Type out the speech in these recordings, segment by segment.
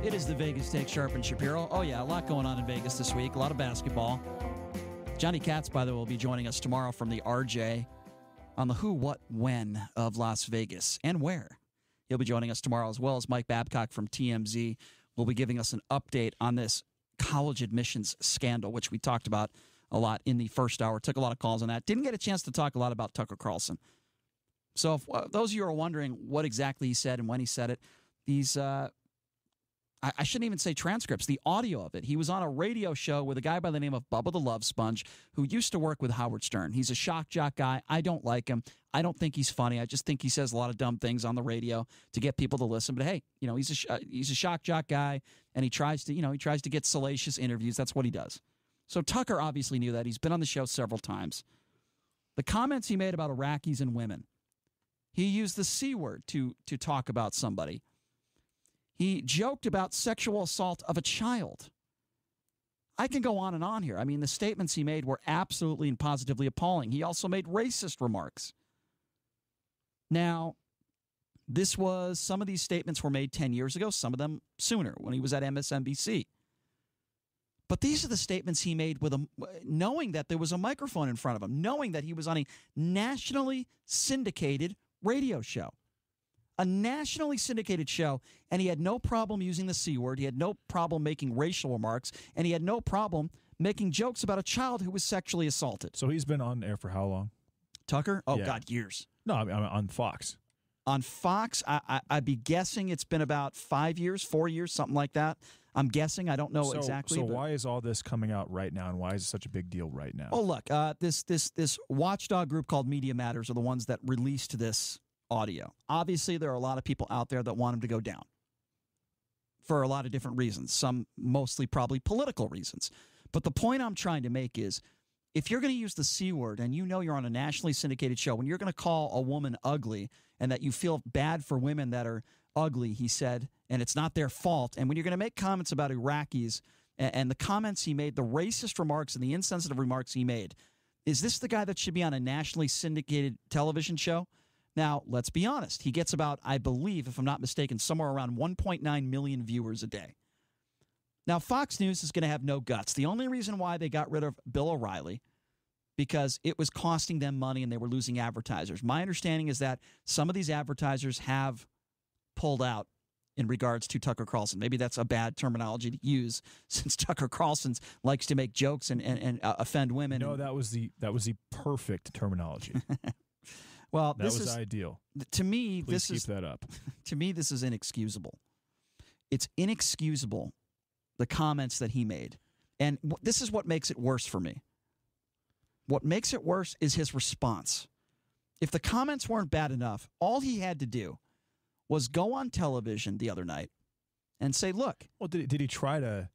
It is the Vegas Take, Sharp and Shapiro. Oh, yeah, a lot going on in Vegas this week. A lot of basketball. Johnny Katz, by the way, will be joining us tomorrow from the RJ on the who, what, when of Las Vegas and where. He'll be joining us tomorrow, as well as Mike Babcock from TMZ will be giving us an update on this college admissions scandal, which we talked about a lot in the first hour. Took a lot of calls on that. Didn't get a chance to talk a lot about Tucker Carlson. So if those of you are wondering what exactly he said and when he said it, these I shouldn't even say transcripts, the audio of it. He was on a radio show with a guy by the name of Bubba the Love Sponge, who used to work with Howard Stern. He's a shock jock guy. I don't like him. I don't think he's funny. I just think he says a lot of dumb things on the radio to get people to listen. But hey, he's a shock jock guy, and he tries to get salacious interviews. That's what he does. So Tucker obviously knew that. He's been on the show several times. The comments he made about Iraqis and women, he used the C word to talk about somebody. He joked about sexual assault of a child. I can go on and on here. I mean, the statements he made were absolutely and positively appalling. He also made racist remarks. Now, some of these statements were made 10 years ago, some of them sooner, when he was at MSNBC. But these are the statements he made knowing that there was a microphone in front of him, knowing that he was on a nationally syndicated radio show. A nationally syndicated show, and he had no problem using the C word. He had no problem making racial remarks, and he had no problem making jokes about a child who was sexually assaulted. So he's been on air for how long? Tucker? Oh, yeah. God, years. No, I mean, on Fox. On Fox, I'd be guessing it's been about 5 years, 4 years, something like that. I'm guessing. I don't know exactly. So why is all this coming out right now, and why is it such a big deal right now? Oh, look, this watchdog group called Media Matters are the ones that released this audio. Obviously, there are a lot of people out there that want him to go down for a lot of different reasons, some mostly probably political reasons. But the point I'm trying to make is, if you're going to use the C word and you're on a nationally syndicated show and you're going to call a woman ugly and that you feel bad for women that are ugly, he said, and it's not their fault, and when you're going to make comments about Iraqis and the comments he made, the racist remarks and the insensitive remarks he made, is this the guy that should be on a nationally syndicated television show? Now, let's be honest. He gets about, I believe, if I'm not mistaken, somewhere around 1.9 million viewers a day. Now, Fox News is going to have no guts. The only reason why they got rid of Bill O'Reilly, because it was costing them money and they were losing advertisers. My understanding is that some of these advertisers have pulled out in regards to Tucker Carlson. Maybe that's a bad terminology to use, since Tucker Carlson likes to make jokes and offend women. No, that was the perfect terminology. Well, that was ideal. To me, Please keep that up. To me, this is inexcusable. It's inexcusable, the comments that he made. And this is what makes it worse for me. What makes it worse is his response. If the comments weren't bad enough, all he had to do was go on television the other night and say, look. Well, did he try to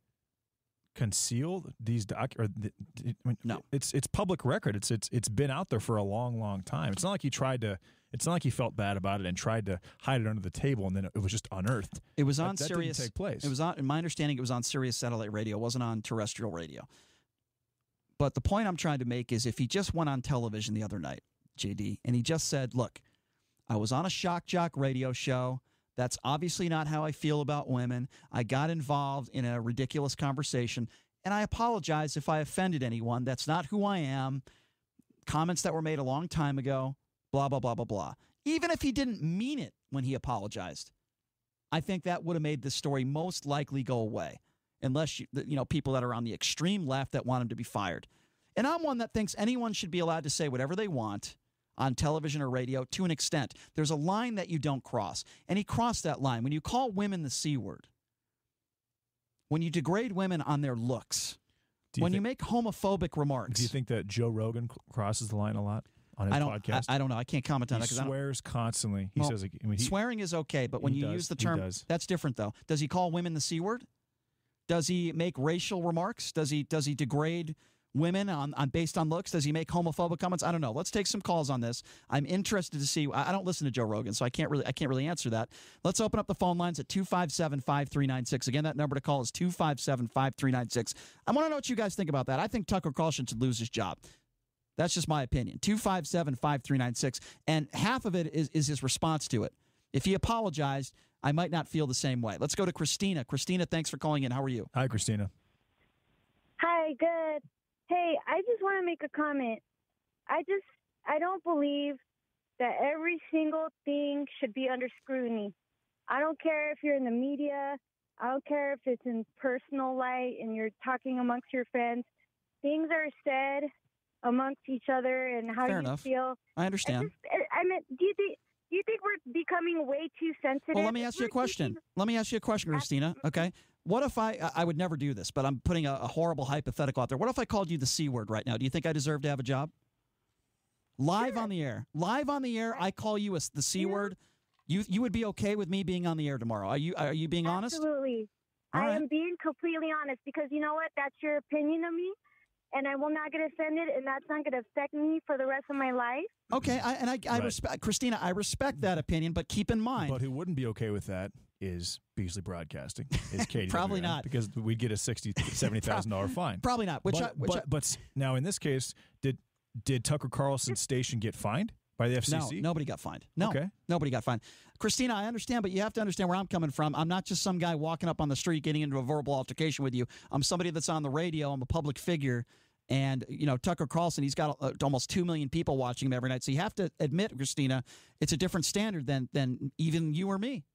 conceal these no, it's public record. It's been out there for a long time. It's not like he felt bad about it and tried to hide it under the table and then it was just unearthed. It was on Sirius. That didn't take place. It was on, in my understanding, it was on Sirius satellite radio. It wasn't on terrestrial radio. But the point I'm trying to make is, if he just went on television the other night, JD, and he just said, look, I was on a shock jock radio show. That's obviously not how I feel about women. I got involved in a ridiculous conversation, and I apologize if I offended anyone. That's not who I am. Comments that were made a long time ago, blah, blah, blah, blah, blah. Even if he didn't mean it when he apologized, I think that would have made this story most likely go away, unless people that are on the extreme left that want him to be fired. And I'm one that thinks anyone should be allowed to say whatever they want on television or radio to an extent. There's a line that you don't cross. And he crossed that line. When you call women the C word, when you degrade women on their looks, you make homophobic remarks. Do you think that Joe Rogan crosses the line a lot on his podcast? I don't know. I can't comment on that. He swears constantly. He says, swearing is okay, but when you use the term, that's different, though. Does he call women the C word? Does he make racial remarks? Does he degrade women based on looks? Does he make homophobic comments? I don't know. Let's take some calls on this. I'm interested to see. I don't listen to Joe Rogan, so I can't really answer that. Let's open up the phone lines at 257-5396. Again, that number to call is 257-5396. I want to know what you guys think about that. I think Tucker Carlson should lose his job. That's just my opinion. 257-5396. And half of it is his response to it. If he apologized, I might not feel the same way. Let's go to Christina. Christina, thanks for calling in. How are you? Hi, Christina. Hi, good. Hey, I just want to make a comment. I don't believe that every single thing should be under scrutiny. I don't care if you're in the media. I don't care if it's in personal light and you're talking amongst your friends. Things are said amongst each other and how Fair you enough. feel. I understand. I mean, do you think we're becoming way too sensitive? Well, let me ask you a question. Christina. Okay. What if I would never do this, but I'm putting a horrible hypothetical out there. What if I called you the C word right now? Do you think I deserve to have a job? Live on the air. I call you the C word. You would be okay with me being on the air tomorrow? Are you being honest? Absolutely. I am being completely honest because you know what? That's your opinion of me, and I will not get offended, and that's not going to affect me for the rest of my life. Okay, I respect, Christina, I respect that opinion, but keep in mind. But who wouldn't be okay with that is Beasley Broadcasting, is KDWN. Probably not. Because we'd get a $60,000 to $70,000 fine. Probably not. But now in this case, did Tucker Carlson's station get fined by the FCC? No, nobody got fined. No, okay. Nobody got fined. Christina, I understand, but you have to understand where I'm coming from. I'm not just some guy walking up on the street getting into a verbal altercation with you. I'm somebody that's on the radio. I'm a public figure. And, Tucker Carlson, he's got almost 2 million people watching him every night. So you have to admit, Christina, it's a different standard than even you or me.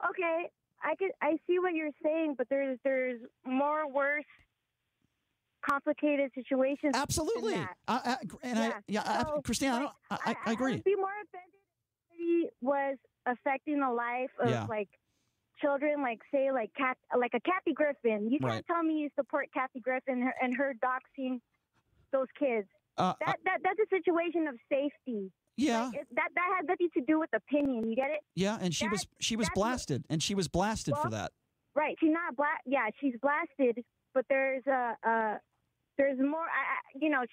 Okay, I see what you're saying, but there's more worse, complicated situations. Absolutely. Than that. Christina, I agree. I would be more offended if he was affecting the life of children, like a Kathy Griffin. You can't tell me you support Kathy Griffin and her doxing those kids. That's a situation of safety. Yeah. Like, that has nothing to do with opinion. You get it? Yeah, and she was blasted, and she was blasted for that. Right. She's not Yeah, she's blasted, but there's more.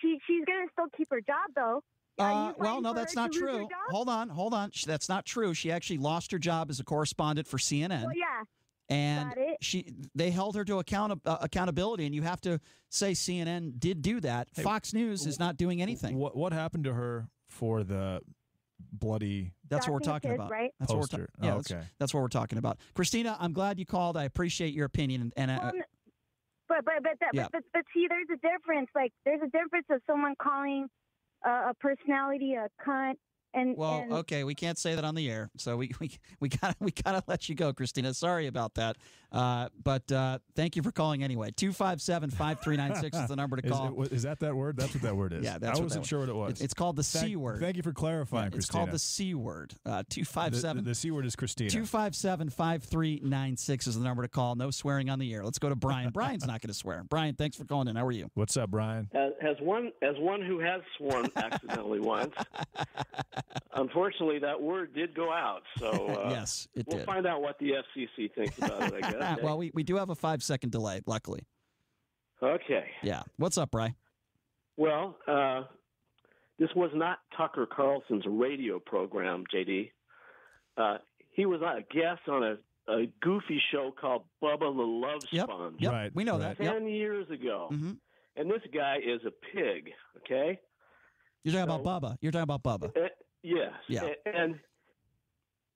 She's gonna still keep her job though. Well, no, that's not true. Hold on. That's not true. She actually lost her job as a correspondent for CNN. Well, yeah. And they held her to accountability, and you have to say CNN did do that. Hey, Fox News is not doing anything. What happened to her for the bloody? That's what we're talking about. Right? That's poster. What we're okay. That's what we're talking about. Christina, I'm glad you called. I appreciate your opinion. But see, there's a difference. Like, there's a difference of someone calling a personality a cunt. Okay, we can't say that on the air, so we gotta let you go, Christina. Sorry about that, but thank you for calling anyway. 257-5396 is the number to call. Is that word? That's what that word is. Yeah, I wasn't sure what it was. It's called the C word. Thank you for clarifying, Christina. It's called the C word. 257. The C word is Christina. 257-5396 is the number to call. No swearing on the air. Let's go to Brian. Brian's not going to swear. Brian, thanks for calling in. How are you? What's up, Brian? As one who has sworn accidentally once. Unfortunately, that word did go out, so yes, it did. We'll find out what the FCC thinks about it, I guess. Well, we do have a 5-second delay, luckily. Okay. Yeah. What's up, Bri? Well, this was not Tucker Carlson's radio program, JD. He was a guest on a goofy show called Bubba the Love Sponge. Yep. Right. We know that. 10 years ago. Mm-hmm. And this guy is a pig, okay? You're talking about Bubba. Yes. Yeah.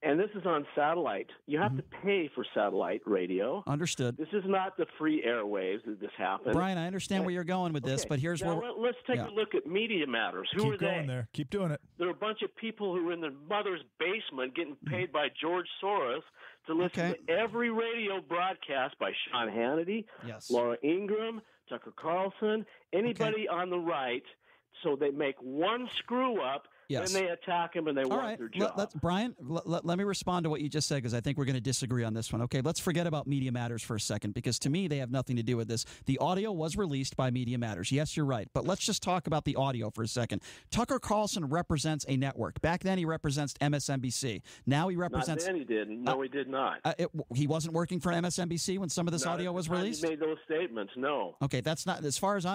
And this is on satellite. You have to pay for satellite radio. Understood. This is not the free airwaves that this happened. Brian, I understand where you're going with this, but here's now, where... Let's take a look at Media Matters. Who are they? Keep going there. Keep doing it. They're a bunch of people who are in their mother's basement getting paid by George Soros to listen to every radio broadcast by Sean Hannity, Laura Ingraham, Tucker Carlson, anybody on the right. So they make one screw-up, then they attack him, and they want their job. Brian, let me respond to what you just said, because I think we're going to disagree on this one. Okay, let's forget about Media Matters for a second, because to me, they have nothing to do with this. The audio was released by Media Matters. Yes, you're right. But let's just talk about the audio for a second. Tucker Carlson represents a network. Back then, he represents MSNBC. Now he represents... Not then he didn't. No, he did not. He wasn't working for MSNBC when some of this audio was released? He made those statements, no. Okay, that's not... As far as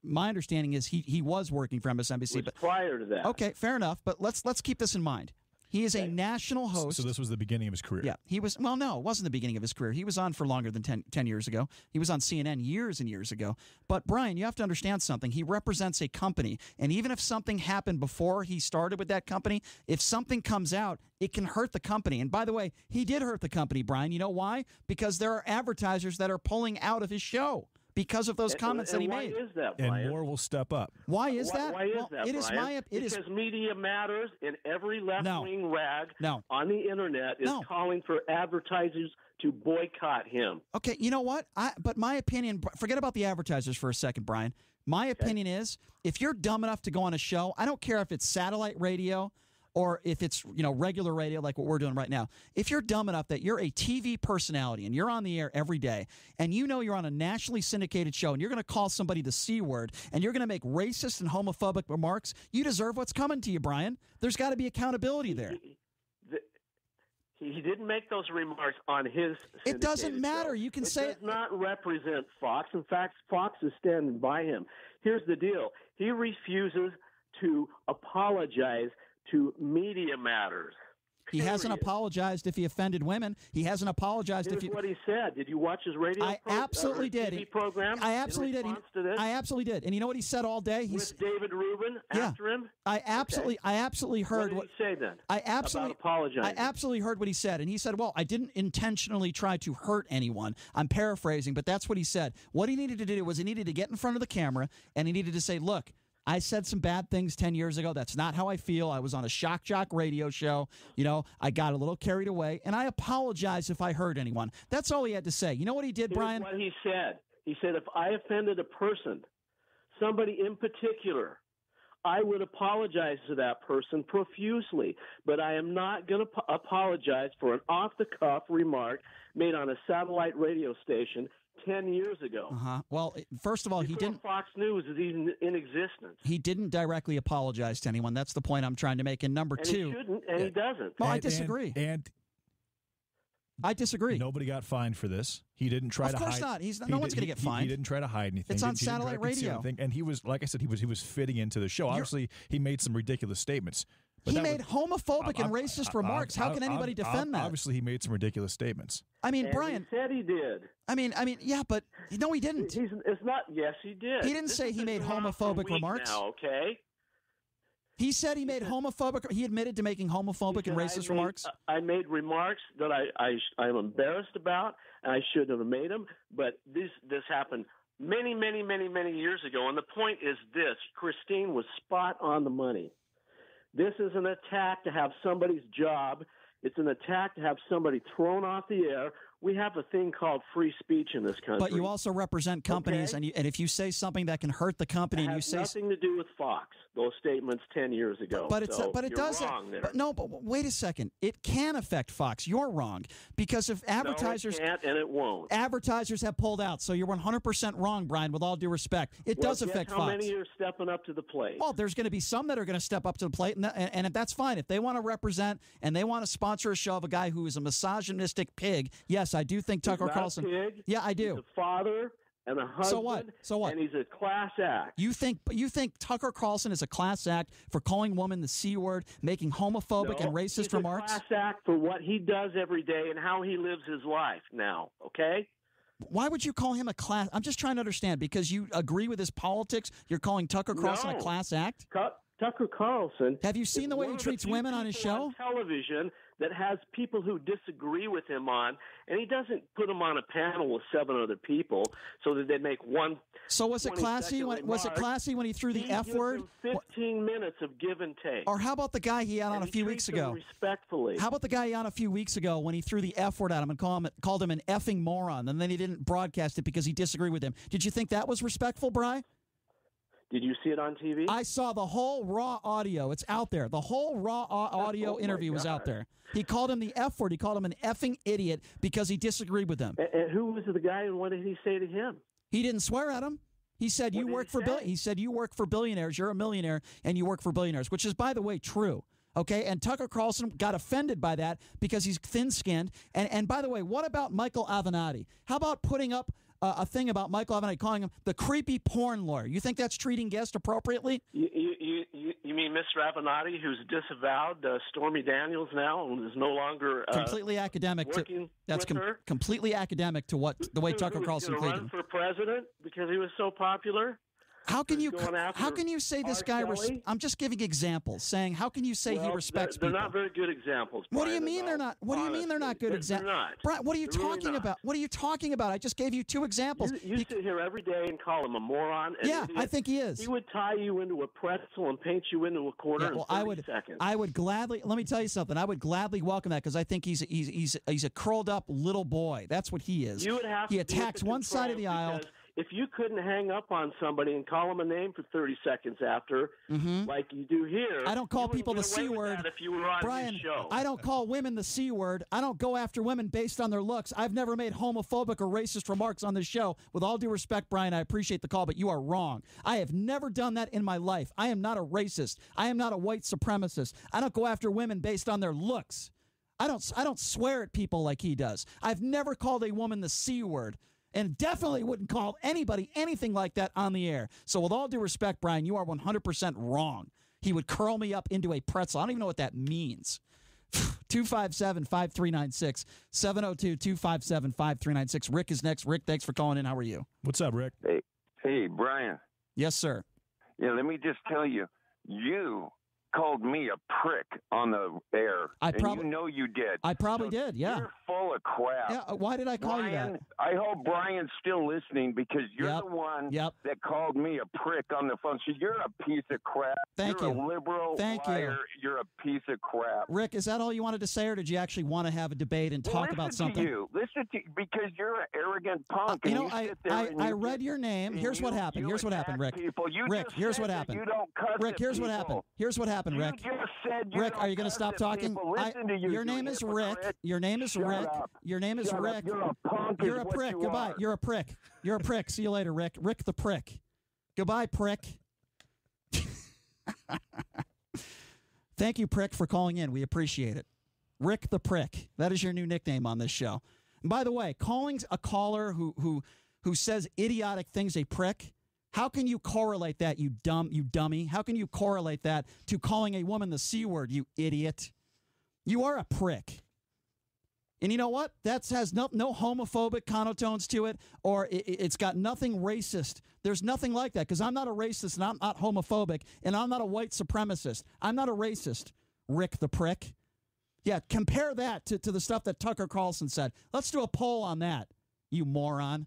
my understanding is he was working for MSNBC. It was prior to that. Okay, fair enough. But let's keep this in mind. He is a national host. So this was the beginning of his career. Yeah, he was. Well, no, it wasn't the beginning of his career. He was on for longer than 10 years ago. He was on CNN years and years ago. But, Brian, you have to understand something. He represents a company. And even if something happened before he started with that company, if something comes out, it can hurt the company. And by the way, he did hurt the company, Brian. You know why? Because there are advertisers that are pulling out of his show because of those comments that he made. Why is that, Brian? And more will step up. Why is that? Why is that, it is Brian? Because media matters, and every left-wing rag on the Internet is calling for advertisers to boycott him. Okay, you know what? But my opinion, forget about the advertisers for a second, Brian. My opinion is, if you're dumb enough to go on a show, I don't care if it's satellite radio or if it's, regular radio like what we're doing right now. If you're dumb enough that you're a TV personality and you're on the air every day and you know you're on a nationally syndicated show and you're going to call somebody the C word and you're going to make racist and homophobic remarks, you deserve what's coming to you, Brian. There's got to be accountability there. He didn't make those remarks on his It doesn't matter. Show. You can say It does not represent Fox. In fact, Fox is standing by him. Here's the deal. He refuses to apologize to Media Matters. He hasn't apologized if he offended women. He hasn't apologized Here's if he... what he said. Did you watch his radio absolutely did. TV program? I absolutely did. I absolutely did. And you know what he said all day? With David Rubin after him? I absolutely heard what did he say then? About apologizing. I absolutely heard what he said. And he said, well, I didn't intentionally try to hurt anyone. I'm paraphrasing, but that's what he said. What he needed to do was he needed to get in front of the camera and he needed to say, look, I said some bad things 10 years ago. That's not how I feel. I was on a shock jock radio show. I got a little carried away, and I apologize if I hurt anyone. That's all he had to say. You know what he did, Brian? Here's what he said. He said, if I offended a person, somebody in particular, I would apologize to that person profusely, but I am not going to apologize for an off-the-cuff remark made on a satellite radio station 10 years ago. Well, first of all, he didn't. Fox News is even in existence. He didn't directly apologize to anyone. That's the point I'm trying to make. And number two, he shouldn't, and he doesn't. Well, I disagree. I disagree. Nobody got fined for this. He didn't try to hide. Of course not. No one's going to get fined. He didn't try to hide anything. It's on satellite radio. And he was, like I said, he was fitting into the show. Obviously, he made some ridiculous statements. He made homophobic and racist remarks. How can anybody defend that? Obviously, he made some ridiculous statements. I mean, Brian. He said he did. I mean, yeah, but no, he didn't. It's not. Yes, he did. He didn't say he made homophobic remarks. Now, okay. He said he made homophobic. He admitted to making homophobic and racist remarks. I made remarks that I'm embarrassed about, and I shouldn't have made them. But this happened many years ago. And the point is this: Christine was spot on the money. This is an attack to have somebody's job. It's an attack to have somebody thrown off the air. We have a thing called free speech in this country. But you also represent companies, and if you say something that can hurt the company, and you say nothing to do with Fox. Those statements 10 years ago. But it doesn't. But wait a second. It can affect Fox. You're wrong because if advertisers no, it can't and it won't. Advertisers have pulled out, so you're 100% wrong, Brian. With all due respect, it does affect Fox. How many are stepping up to the plate? Well, there's going to be some that are going to step up to the plate, and that's fine if they want to represent and they want to sponsor a show of a guy who is a misogynistic pig. Yes, I do think Tucker Carlson. Pig. Yeah, I do. He's a father and a husband. So what? And he's a class act. You think Tucker Carlson is a class act for calling women the C word, making homophobic and racist remarks? He's a class act for what he does every day and how he lives his life now, okay? Why would you call him a class? I'm just trying to understand. Because you agree with his politics, you're calling Tucker Carlson a class act? Tucker Carlson. Have you seen the way he treats women on his show? On television that has people who disagree with him on, and he doesn't put them on a panel with 7 other people so that they make one. So was it classy? Was it classy when he threw the F word? 15 minutes of give and take. Or how about the guy he had on a few weeks ago? Respectfully. How about the guy he had on a few weeks ago when he threw the F word at him and called him an effing moron, and then he didn't broadcast it because he disagreed with him? Did you think that was respectful, Bri? Did you see it on TV? I saw the whole raw audio. It's out there. The whole raw audio interview was out there. He called him the F word. He called him an effing idiot because he disagreed with him. And who was the guy, and what did he say to him? He didn't swear at him. He said, He said, you work for billionaires. You're a millionaire, and you work for billionaires, which is, by the way, true. Okay, and Tucker Carlson got offended by that because he's thin-skinned. And by the way, what about Michael Avenatti? How about putting up a thing about Michael Avenatti calling him the creepy porn lawyer. You think that's treating guests appropriately? You mean Mr. Avenatti, who's disavowed Stormy Daniels now and is no longer completely academic? That's completely academic to the way Tucker Carlson played him. Run for president because he was so popular. How can you say this guy? I'm just giving examples. Saying how can you say he respects people? They're not very good examples. What do you mean they're not? What do you mean they're not good examples? They're not. Brian, what are you talking about? What are you talking about? I just gave you 2 examples. You sit here every day and call him a moron. Yeah, I think he is. He would tie you into a pretzel and paint you into a corner in 30 seconds. I would gladly. Let me tell you something. I would gladly welcome that because I think he's a curled up little boy. That's what he is. You would have he attacks one side of the aisle. If you couldn't hang up on somebody and call them a name for 30 seconds after, like you do here, I don't call people the C word. If you were on Brian, his show. I don't call women the C word. I don't go after women based on their looks. I've never made homophobic or racist remarks on this show. With all due respect, Brian, I appreciate the call, but you are wrong. I have never done that in my life. I am not a racist. I am not a white supremacist. I don't go after women based on their looks. I don't swear at people like he does. I've never called a woman the C word. And definitely wouldn't call anybody anything like that on the air. So with all due respect, Brian, you are 100% wrong. He would curl me up into a pretzel. I don't even know what that means. 257-5396, 702-257-5396. Rick is next. Rick, thanks for calling in. How are you? What's up, Rick? Hey, Brian. Yes, sir. Yeah, let me just tell you, you called me a prick on the air. You know you did. I probably did, yeah. You're full of crap. Yeah, why did I call you that? I hope Brian's still listening because you're the one that called me a prick on the phone. So you're a piece of crap. You're a liberal liar. You're a piece of crap. Rick, is that all you wanted to say, or did you actually want to have a debate and talk about something? Listen to you, because you're an arrogant punk. I read your name. Here's what happened. Here's what happened, Rick. Rick, here's what happened. You don't cuss Rick, here's what happened. Here's what happened, Rick. You just said Rick, are you going to stop talking? Your name is Rick. Your name is Rick. Your name is Rick. You're a punk. You're a prick. Goodbye. You're a prick. You're a prick. See you later, Rick. Rick the prick. Goodbye, prick. Thank you, prick, for calling in. We appreciate it. Rick the prick. That is your new nickname on this show. And by the way, calling a caller who says idiotic things a prick, how can you correlate that, you dummy? How can you correlate that to calling a woman the C word, you idiot? You are a prick. And you know what? That has no homophobic connotations to it, or it's got nothing racist. There's nothing like that, because I'm not a racist, and I'm not homophobic, and I'm not a white supremacist. I'm not a racist, Rick the prick. Yeah, compare that to the stuff that Tucker Carlson said. Let's do a poll on that, you moron.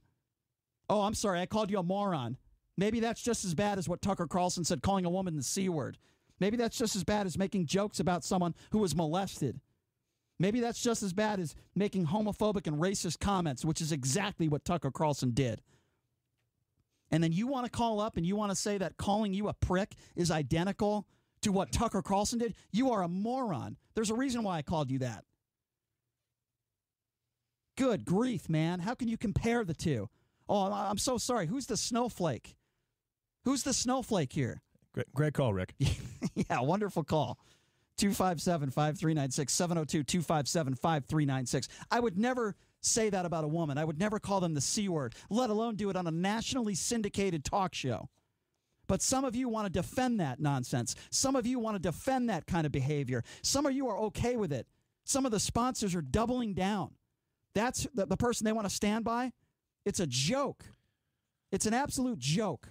Oh, I'm sorry, I called you a moron. Maybe that's just as bad as what Tucker Carlson said, calling a woman the C word. Maybe that's just as bad as making jokes about someone who was molested. Maybe that's just as bad as making homophobic and racist comments, which is exactly what Tucker Carlson did. And then you want to call up and you want to say that calling you a prick is identical to what Tucker Carlson did? You are a moron. There's a reason why I called you that. Good grief, man. How can you compare the two? Oh, I'm so sorry. Who's the snowflake? Who's the snowflake here? Great call, Rick. Yeah, wonderful call. 257-5396, 702-257-5396. I would never say that about a woman. I would never call them the C word, let alone do it on a nationally syndicated talk show. But some of you want to defend that nonsense. Some of you want to defend that kind of behavior. Some of you are okay with it. Some of the sponsors are doubling down. That's the person they want to stand by. It's a joke. It's an absolute joke.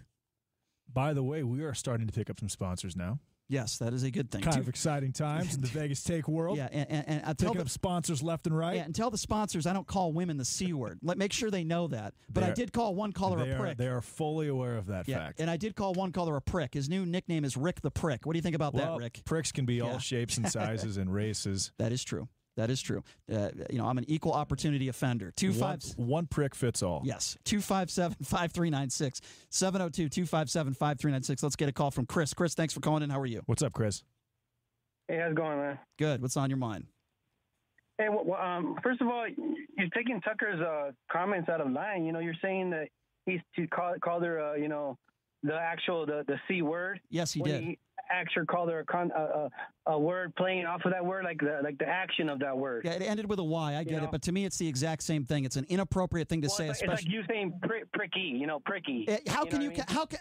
By the way, we are starting to pick up some sponsors now. Yes, that is a good thing. Kind of exciting times in the Vegas Take world. Yeah, and I'll picking up sponsors left and right. Yeah, and tell the sponsors I don't call women the C word. Make sure they know that. But I did call one caller a prick. They are fully aware of that fact. And I did call one caller a prick. His new nickname is Rick the Prick. What do you think about that, Rick? Pricks can be all shapes and sizes and races. That is true. That is true. I'm an equal opportunity offender. One prick fits all. Yes. 257-5396. 702-257-5396. Let's get a call from Chris. Chris, thanks for calling in. How are you? What's up, Chris? Hey, how's it going, man? Good. What's on your mind? Hey, first of all, you're taking Tucker's comments out of line. You're saying that he's to call her, the C word. Yes, he did. He actually called her a word playing off of that word, like the action of that word. Yeah, it ended with a Y. I get it, but to me, it's the exact same thing. It's an inappropriate thing to say. It's like you saying pricky, pricky. How can you?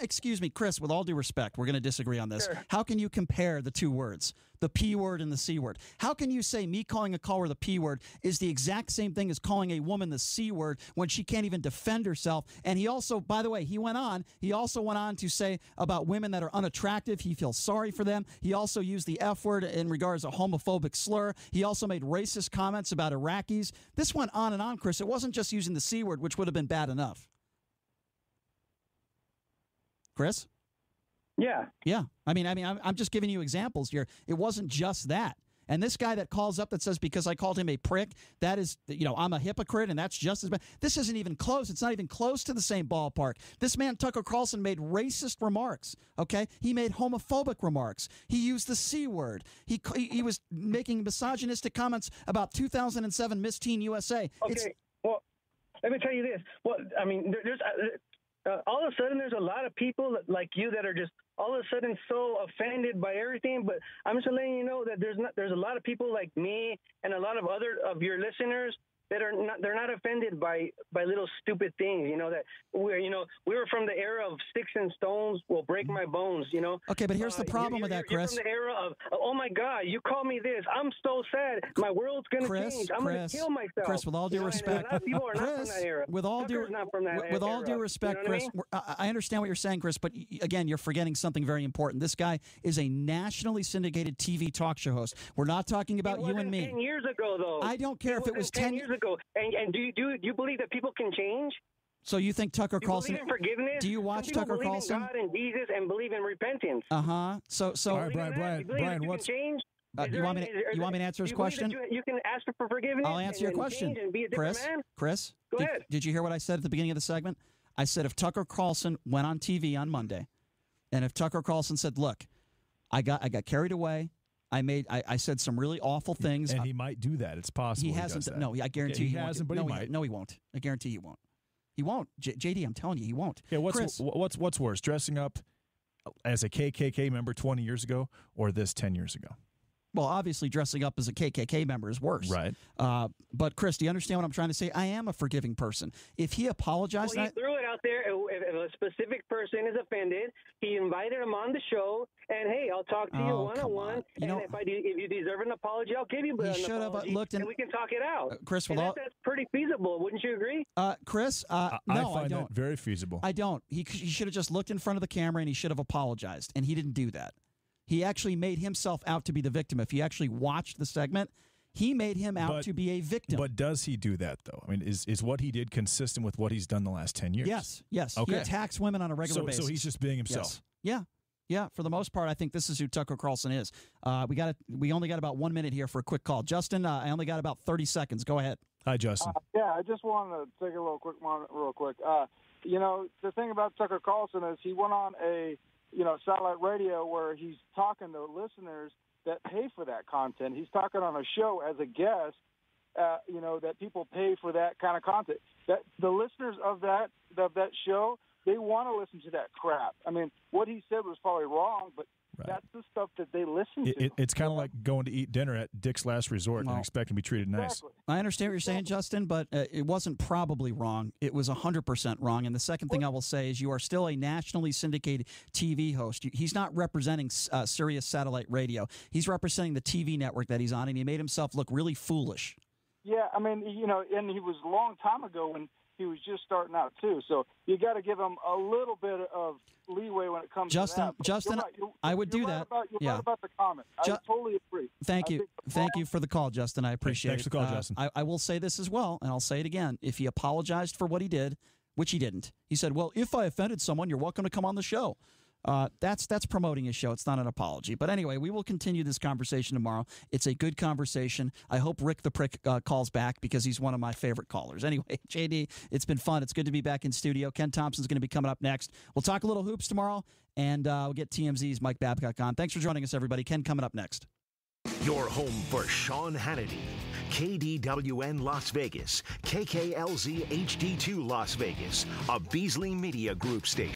Excuse me, Chris. With all due respect, we're going to disagree on this. Sure. How can you compare the two words, the P word and the C word? How can you say me calling a caller the P word is the exact same thing as calling a woman the C word when she can't even defend herself? And he also, by the way, he also went on to say about women that are unattractive, he feels sorry for them. He also used the F word in regards to a homophobic slur. He also made racist comments about Iraqis. This went on and on, Chris. It wasn't just using the C word, which would have been bad enough. Chris? Yeah. Yeah. I mean, I'm just giving you examples here. It wasn't just that. And this guy that calls up that says because I called him a prick, that is, I'm a hypocrite and that's just as bad. This isn't even close. It's not even close to the same ballpark. This man, Tucker Carlson, made racist remarks, okay? He made homophobic remarks. He used the C word. He was making misogynistic comments about 2007 Miss Teen USA. Okay, well, let me tell you this. Well, I mean, there's all of a sudden there's a lot of people like you that are just all of a sudden so offended by everything, but I'm just letting you know that there's a lot of people like me and a lot of other of your listeners that they're not offended by little stupid things, that we were from the era of sticks and stones will break my bones, Okay, but here's the problem with that, Chris. You're from the era of, oh my God, you call me this. I'm so sad. My world's going to change. I'm going to kill myself. Chris, with all due respect, with all due respect, Chris, I understand what you're saying, Chris, but again, you're forgetting something very important. This guy is a nationally syndicated TV talk show host. We're not talking about you and me. 10 years ago, though. I don't care if it was 10 years ago. And do you believe that people can change? So you think Tucker Carlson? Do you believe in forgiveness? Do you watch Tucker Carlson? God and Jesus and believe in repentance. So all right, Brian, what's change? You want me to answer his question? You can ask for forgiveness. I'll answer your question, Chris. Go ahead. Did you hear what I said at the beginning of the segment? I said if Tucker Carlson went on TV on Monday, and if Tucker Carlson said, "Look, I got carried away. I said some really awful things." And he might do that. It's possible. He hasn't. No, I guarantee he hasn't. But he might. No, he won't. I guarantee he won't. He won't. JD, I'm telling you, he won't. Yeah. What's worse, dressing up as a KKK member 20 years ago, or this 10 years ago? Well, obviously, dressing up as a KKK member is worse. Right. But, Chris, do you understand what I'm trying to say? I am a forgiving person. If he apologized... Well, he threw it out there. If a specific person is offended, he invited him on the show, and, hey, I'll talk to you one-on-one, and if you deserve an apology, I'll give you an apology, and we can talk it out. Chris, that's pretty feasible. Wouldn't you agree? Chris, no, I don't. find that very feasible. I don't. He should have just looked in front of the camera, and he should have apologized, and he didn't do that. He actually made himself out to be the victim. If you actually watched the segment, he made him out to be a victim. But does he do that, though? I mean, is what he did consistent with what he's done the last 10 years? Yes. Okay. He attacks women on a regular basis. So he's just being himself. Yes. Yeah. For the most part, I think this is who Tucker Carlson is. We only got about 1 minute here for a quick call. Justin, I only got about 30 seconds. Go ahead. Hi, Justin. I just wanted to take a little quick moment, real quick. The thing about Tucker Carlson is he went on a satellite radio where he's talking to listeners that pay for that content. He's talking on a show as a guest, that people pay for that kind of content. That the listeners of that show, they want to listen to that crap. I mean, what he said was probably wrong, but that's the stuff that they listen to. It's kind of like going to eat dinner at Dick's Last Resort and expecting to be treated nice. I understand what you're saying, Justin, but it wasn't probably wrong. It was 100% wrong. And the second thing I will say is you are still a nationally syndicated TV host. He's not representing Sirius Satellite Radio. He's representing the TV network that he's on, and he made himself look really foolish. Yeah, I mean, and he was a long time ago when he was just starting out, too. So you got to give him a little bit of leeway when it comes to that. Justin, I would do that. You're right about the comment. I totally agree. Thank you. Thank you for the call, Justin. I appreciate it. Thanks for the call, Justin. I will say this as well, and I'll say it again. If he apologized for what he did, which he didn't, he said, well, if I offended someone, you're welcome to come on the show. That's promoting his show. It's not an apology. But anyway, we will continue this conversation tomorrow. It's a good conversation. I hope Rick the Prick calls back because he's one of my favorite callers. Anyway, JD, it's been fun. It's good to be back in studio. Ken Thompson's going to be coming up next. We'll talk a little hoops tomorrow, and we'll get TMZ's Mike Babcock on. Thanks for joining us, everybody. Ken coming up next. Your home for Sean Hannity. KDWN Las Vegas, KKLZ HD2 Las Vegas, a Beasley Media Group station.